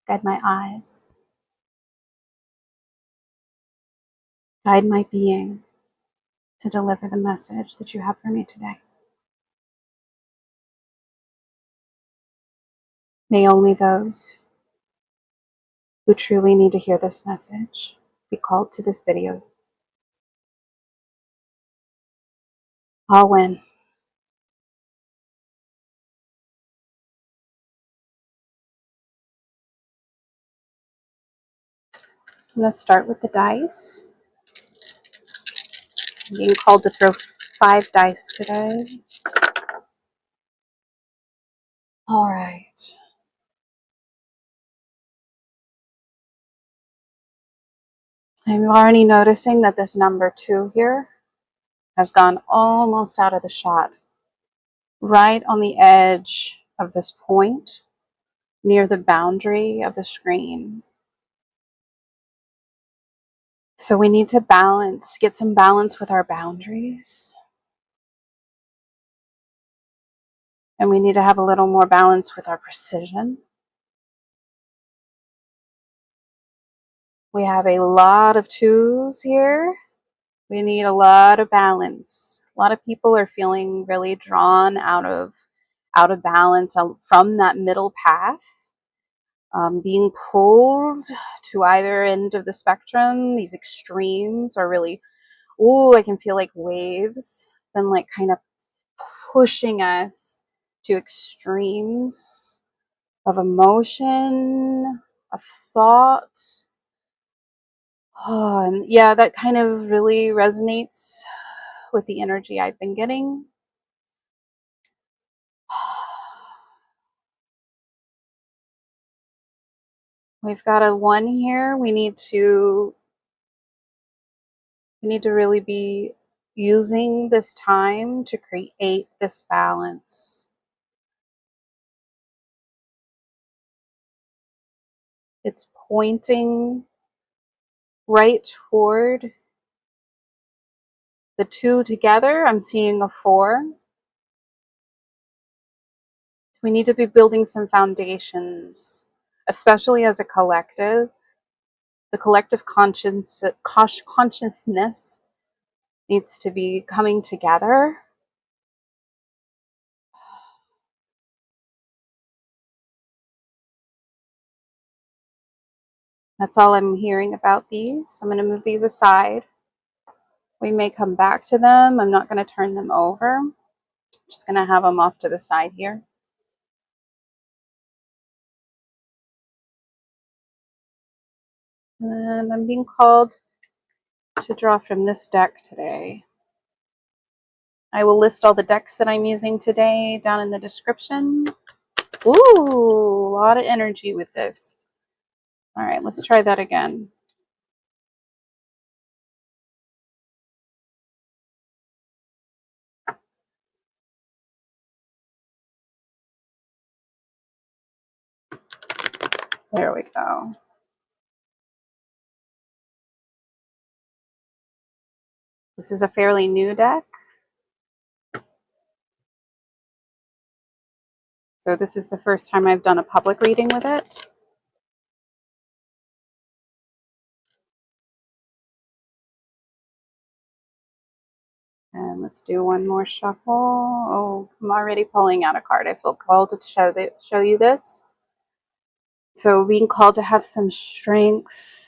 Guide my eyes. Guide my being to deliver the message that you have for me today. May only those who truly need to hear this message be called to this video. I'll win. I'm going to start with the dice. I'm being called to throw 5 dice today. All right. I'm already noticing that this number 2 here has gone almost out of the shot. Right on the edge of this point, near the boundary of the screen. So we need to balance, get some balance with our boundaries. And we need to have a little more balance with our precision. We have a lot of 2s here. We need a lot of balance. A lot of people are feeling really drawn out of balance from that middle path. Being pulled to either end of the spectrum. These extremes are really, I can feel like waves and like kind of pushing us to extremes of emotion, of thought. Oh, and yeah, that kind of really resonates with the energy I've been getting. We've got a 1 here. We need to really be using this time to create this balance. It's pointing right toward the 2 together. I'm seeing a 4. We need to be building some foundations, especially as a collective. The collective consciousness needs to be coming together. That's all I'm hearing about these. I'm going to move these aside. We may come back to them. I'm not going to turn them over. I'm just going to have them off to the side here. And I'm being called to draw from this deck today. I will list all the decks that I'm using today down in the description. Ooh, a lot of energy with this. All right, let's try that again. There we go. This is a fairly new deck. So this is the first time I've done a public reading with it. And let's do one more shuffle. Oh, I'm already pulling out a card. I feel called to show you this. So being called to have some strength.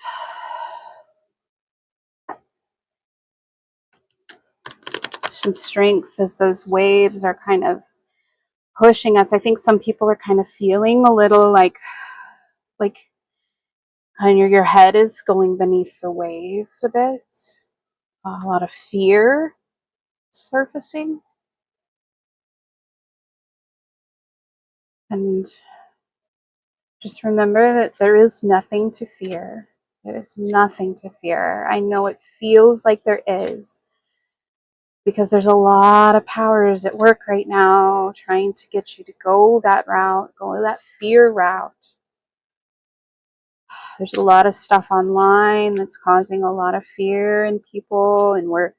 Some strength as those waves are kind of pushing us. I think some people are kind of feeling a little like kind of your head is going beneath the waves a bit. A lot of fear surfacing. And just remember that there is nothing to fear. There is nothing to fear. I know it feels like there is, because there's a lot of powers at work right now trying to get you to go that route, go that fear route. There's a lot of stuff online that's causing a lot of fear in people, and we're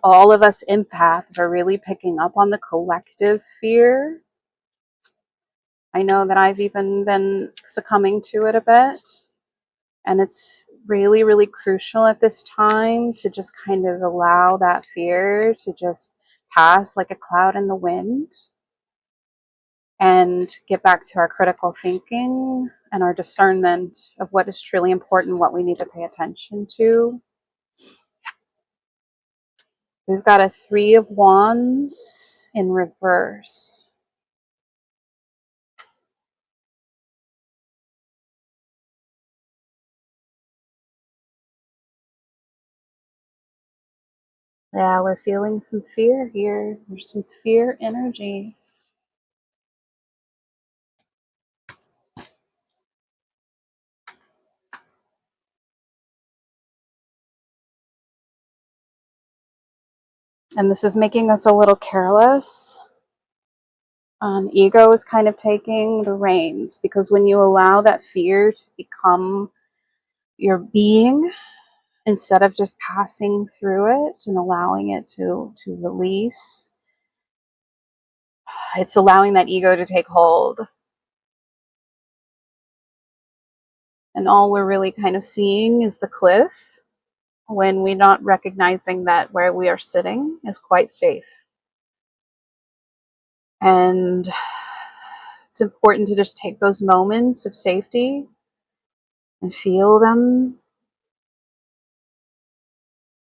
all of us empaths are really picking up on the collective fear. I know that I've even been succumbing to it a bit. And it's really, really crucial at this time to just kind of allow that fear to just pass like a cloud in the wind and get back to our critical thinking and our discernment of what is truly important, what we need to pay attention to. We've got a Three of Wands in reverse. Yeah, we're feeling some fear here. There's some fear energy. And this is making us a little careless. Ego is kind of taking the reins, because when you allow that fear to become your being, instead of just passing through it and allowing it to release, it's allowing that ego to take hold. And all we're really kind of seeing is the cliff, when we're not recognizing that where we are sitting is quite safe. And it's important to just take those moments of safety and feel them.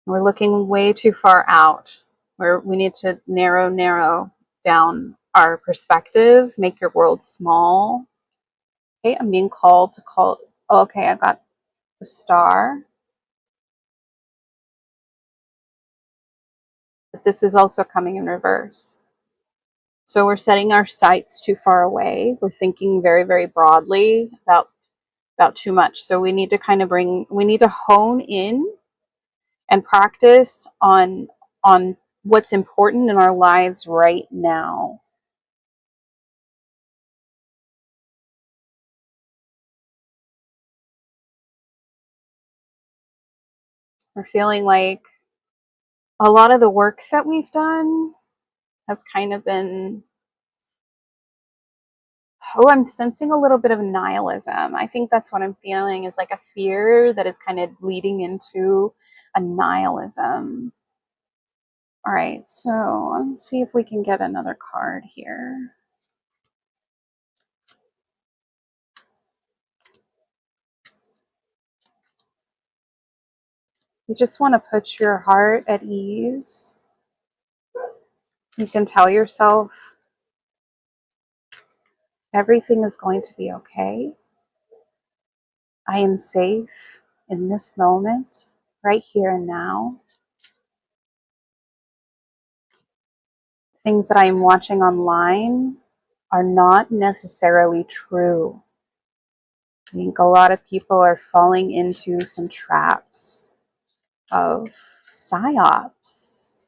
We're looking way too far out, where we need to narrow down our perspective, make your world small. Okay, I'm being called to call. Oh, okay, I got the star. But this is also coming in reverse. So we're setting our sights too far away. We're thinking very, very broadly about too much. So we need to kind of we need to hone in and practice on what's important in our lives right now. We're feeling like a lot of the work that we've done has kind of been, oh, I'm sensing a little bit of nihilism. I think that's what I'm feeling, is like a fear that is kind of leading into a nihilism. All right, so let's see if we can get another card here. You just want to put your heart at ease. You can tell yourself everything is going to be okay. I am safe in this moment, right here and now. Things that I am watching online are not necessarily true. I think a lot of people are falling into some traps of psyops.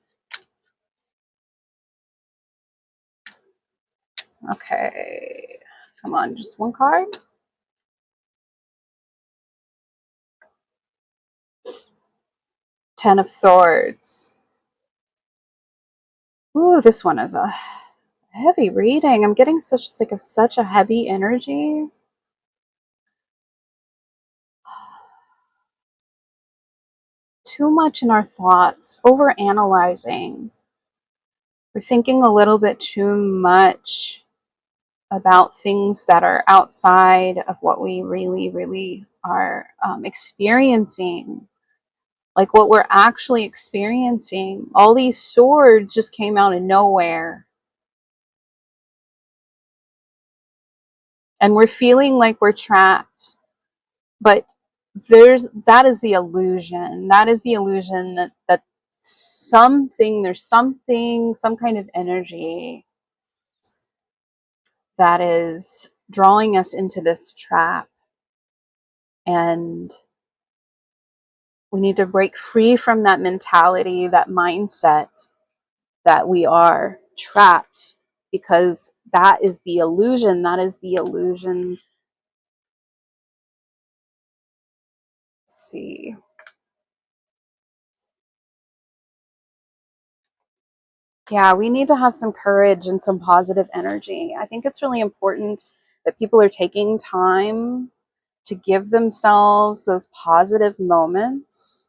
Okay, come on, just one card. Ten of Swords. Ooh, this one is a heavy reading. I'm getting such a heavy energy. Too much in our thoughts, over analyzing. We're thinking a little bit too much about things that are outside of what we really, really are experiencing. Like what we're actually experiencing. All these swords just came out of nowhere. And we're feeling like we're trapped. But that is the illusion. That is the illusion that there's something, some kind of energy that is drawing us into this trap. And we need to break free from that mentality, that mindset that we are trapped, because that is the illusion. That is the illusion. Let's see. Yeah, we need to have some courage and some positive energy. I think it's really important that people are taking time to give themselves those positive moments.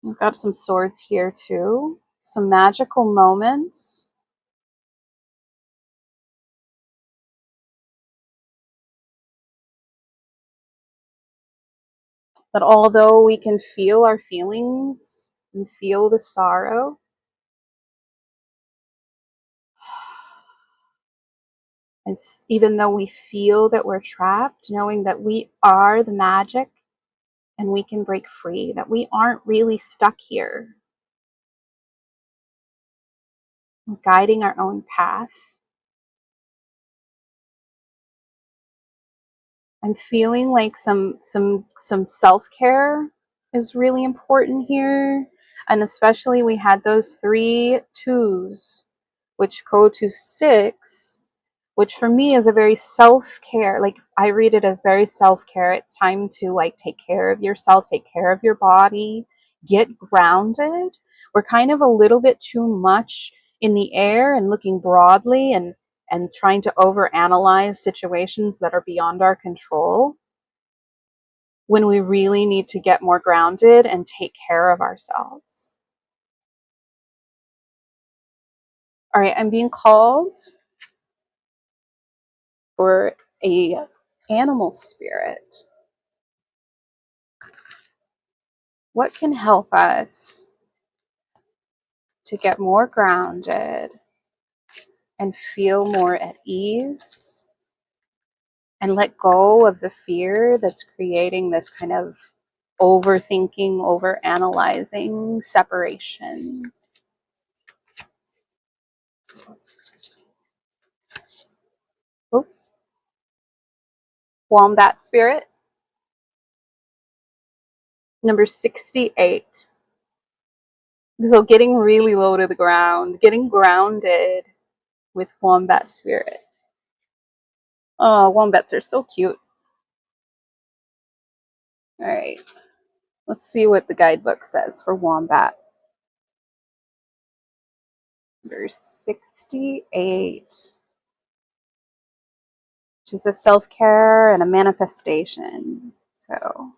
We've got some swords here too. Some magical moments. But although we can feel our feelings and feel the sorrow, and even though we feel that we're trapped, knowing that we are the magic and we can break free, that we aren't really stuck here. We're guiding our own path. I'm feeling like some self-care is really important here. And especially we had those 3 twos, which go to 6, which for me is a very self-care. Like, I read it as very self-care. It's time to like take care of yourself, take care of your body, get grounded. We're kind of a little bit too much in the air and looking broadly and trying to overanalyze situations that are beyond our control, when we really need to get more grounded and take care of ourselves. All right, I'm being called for a animal spirit. What can help us to get more grounded and feel more at ease and let go of the fear that's creating this kind of overthinking, overanalyzing separation? Oops. Wombat spirit, number 68. So getting really low to the ground, getting grounded with wombat spirit. Oh, wombats are so cute. All right, let's see what the guidebook says for wombat. Number 68, which is a self-care and a manifestation. So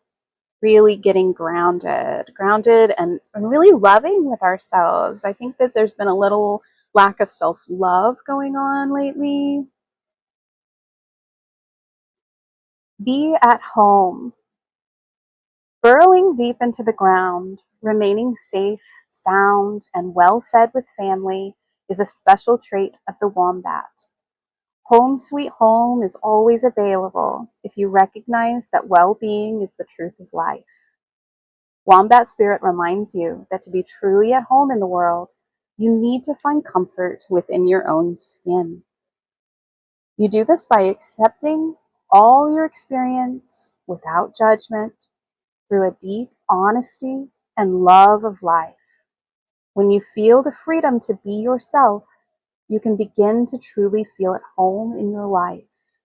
really getting grounded and really loving with ourselves. I think that there's been a little lack of self-love going on lately. Be at home. Burrowing deep into the ground, remaining safe, sound, and well-fed with family is a special trait of the wombat. Home sweet home is always available if you recognize that well-being is the truth of life. Wombat spirit reminds you that to be truly at home in the world, you need to find comfort within your own skin. You do this by accepting all your experience without judgment, through a deep honesty and love of life. When you feel the freedom to be yourself, you can begin to truly feel at home in your life,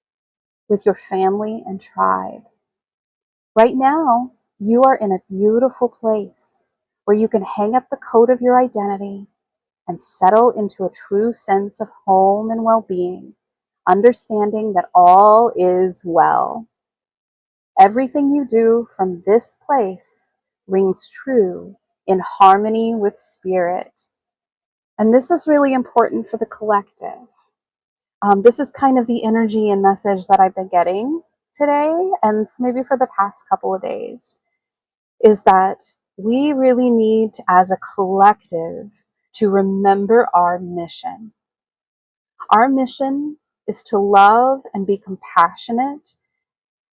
with your family and tribe. Right now, you are in a beautiful place where you can hang up the coat of your identity and settle into a true sense of home and well-being, understanding that all is well. Everything you do from this place rings true in harmony with spirit. And this is really important for the collective. This is kind of the energy and message that I've been getting today, and maybe for the past couple of days, is that we really need to, as a collective, to remember our mission. Our mission is to love and be compassionate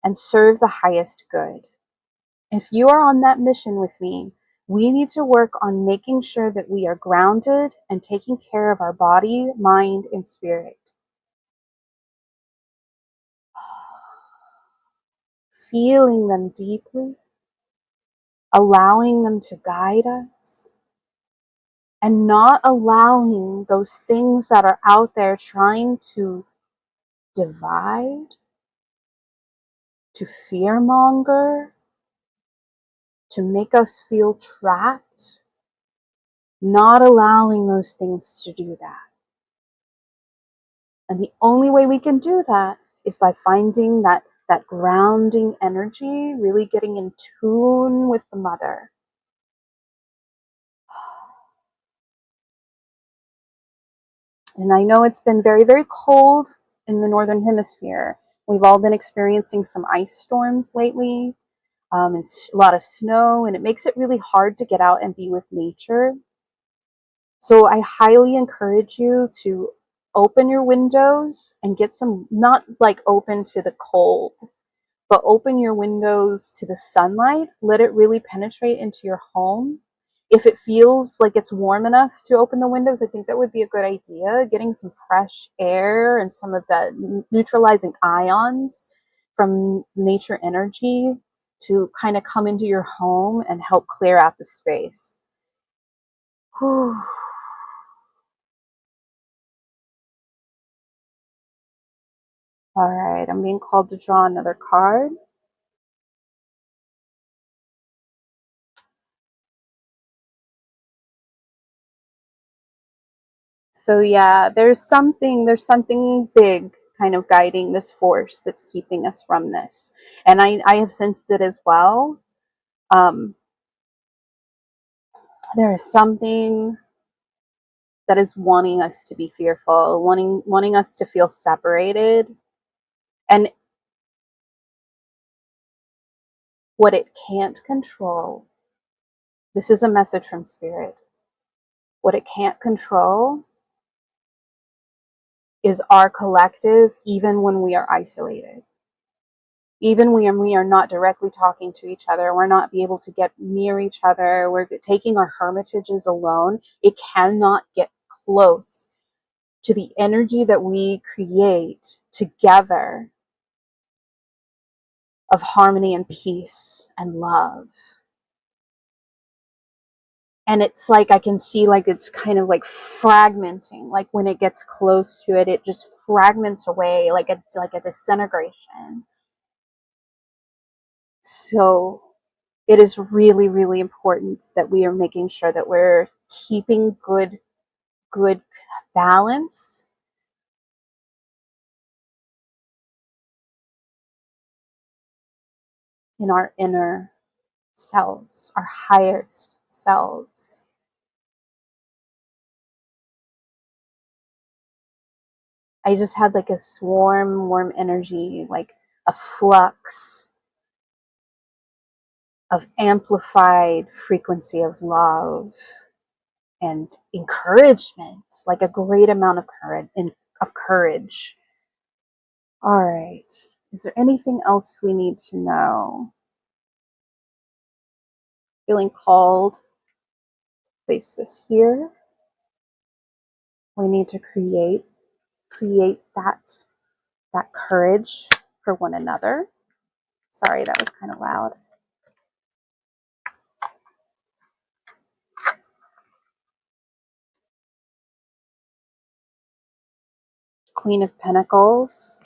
and serve the highest good. If you are on that mission with me, we need to work on making sure that we are grounded and taking care of our body, mind, and spirit. Feeling them deeply, allowing them to guide us, and not allowing those things that are out there trying to divide, to fearmonger, to make us feel trapped, not allowing those things to do that. And the only way we can do that is by finding that grounding energy, really getting in tune with the mother. And I know it's been very, very cold in the Northern Hemisphere. We've all been experiencing some ice storms lately, and a lot of snow, and it makes it really hard to get out and be with nature. So I highly encourage you to open your windows and get some, not like open to the cold, but open your windows to the sunlight. Let it really penetrate into your home. If it feels like it's warm enough to open the windows, I think that would be a good idea. Getting some fresh air and some of the neutralizing ions from nature energy to kind of come into your home and help clear out the space. Whew. All right, I'm being called to draw another card. So yeah, there's something big kind of guiding this force that's keeping us from this. And I have sensed it as well. Um, there is something that is wanting us to be fearful, wanting us to feel separated. And what it can't control, this is a message from spirit. What it can't control is our collective, even when we are isolated. Even when we are not directly talking to each other, we're not be able to get near each other, we're taking our hermitages alone, it cannot get close to the energy that we create together of harmony and peace and love. And it's like I can see like it's kind of like fragmenting, like when it gets close to it, it just fragments away like a disintegration. So it is really, really important that we are making sure that we're keeping good balance in our inner selves, our highest selves. I just had like a warm energy, like a flux of amplified frequency of love and encouragement, like a great amount of courage. All right. Is there anything else we need to know? Feeling called. Place this here. We need to create that courage for one another. Sorry, that was kind of loud. Queen of Pentacles.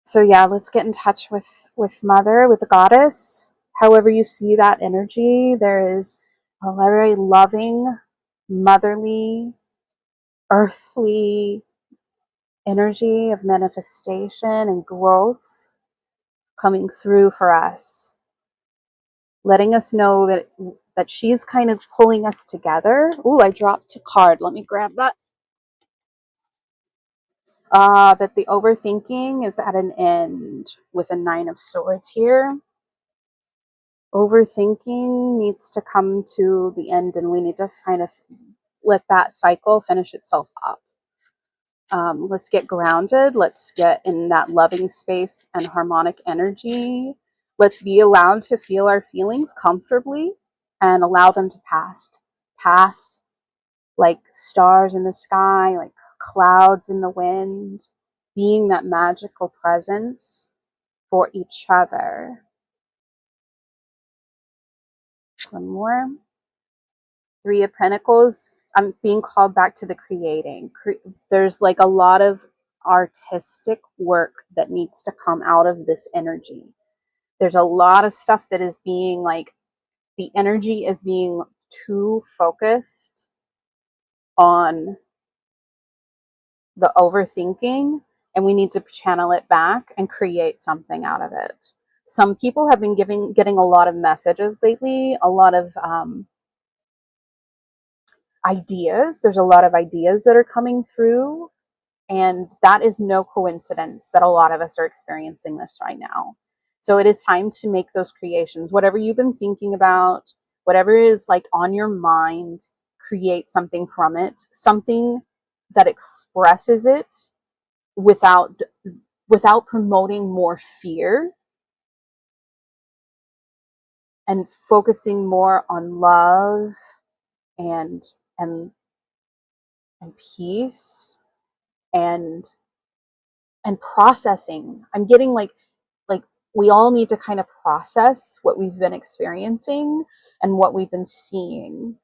So yeah, let's get in touch with Mother, with the Goddess. However you see that energy, there is a very loving, motherly, earthly energy of manifestation and growth coming through for us, letting us know that she's kind of pulling us together. Ooh, I dropped a card. Let me grab that. That the overthinking is at an end with a Nine of Swords here. Overthinking needs to come to the end, and we need to kind of let that cycle finish itself up. Let's get grounded. Let's get in that loving space and harmonic energy. Let's be allowed to feel our feelings comfortably and allow them to pass like stars in the sky, like clouds in the wind, being that magical presence for each other. One more. Three of Pentacles. I'm being called back to the creating. There's like a lot of artistic work that needs to come out of this energy. There's a lot of stuff that is being like, the energy is being too focused on the overthinking, and we need to channel it back and create something out of it. Some people have been getting a lot of messages lately, a lot of ideas. There's a lot of ideas that are coming through, and that is no coincidence that a lot of us are experiencing this right now. So it is time to make those creations. Whatever you've been thinking about, whatever is like on your mind, create something from it, something that expresses it without promoting more fear, and focusing more on love and and and peace and processing. I'm getting like we all need to kind of process what we've been experiencing and what we've been seeing,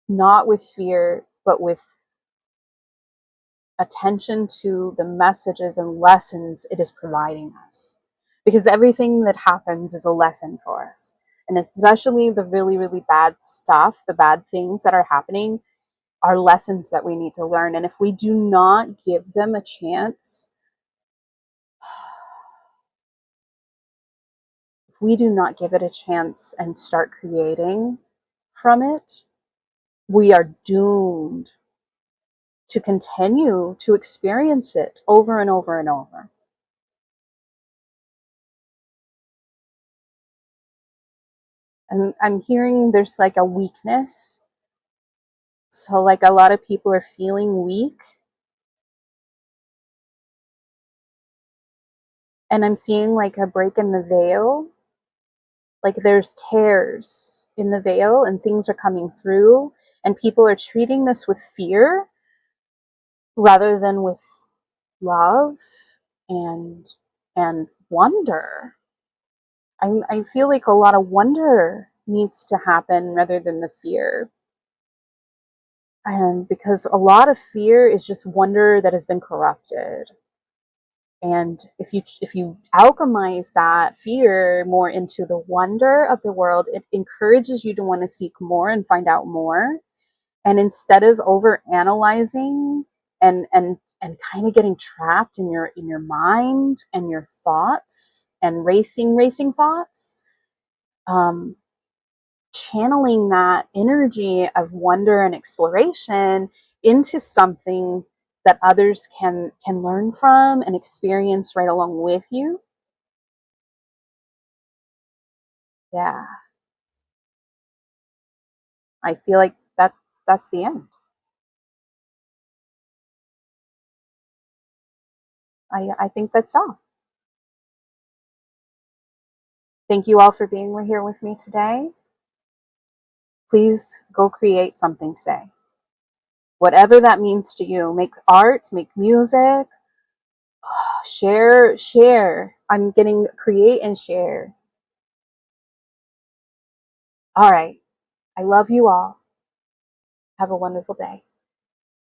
not with fear, but with attention to the messages and lessons it is providing us. Because everything that happens is a lesson for us. And especially the really, really bad stuff, the bad things that are happening, are lessons that we need to learn. And if we do not give them a chance, if we do not give it a chance and start creating from it, we are doomed to continue to experience it over and over and over. And I'm hearing there's like a weakness. So like a lot of people are feeling weak. And I'm seeing like a break in the veil. Like there's tears in the veil and things are coming through, and people are treating this with fear rather than with love and wonder. I feel like a lot of wonder needs to happen rather than the fear. And because a lot of fear is just wonder that has been corrupted. And if you alchemize that fear more into the wonder of the world, it encourages you to want to seek more and find out more. And instead of over analyzing and kind of getting trapped in your mind and your thoughts and racing thoughts, um, channeling that energy of wonder and exploration into something that others can learn from and experience right along with you. Yeah, I feel like that's the end. I think that's all. Thank you all for being here with me today. Please go create something today, whatever that means to you. Make art, make music, share. I'm getting create and share. All right. I love you all. Have a wonderful day.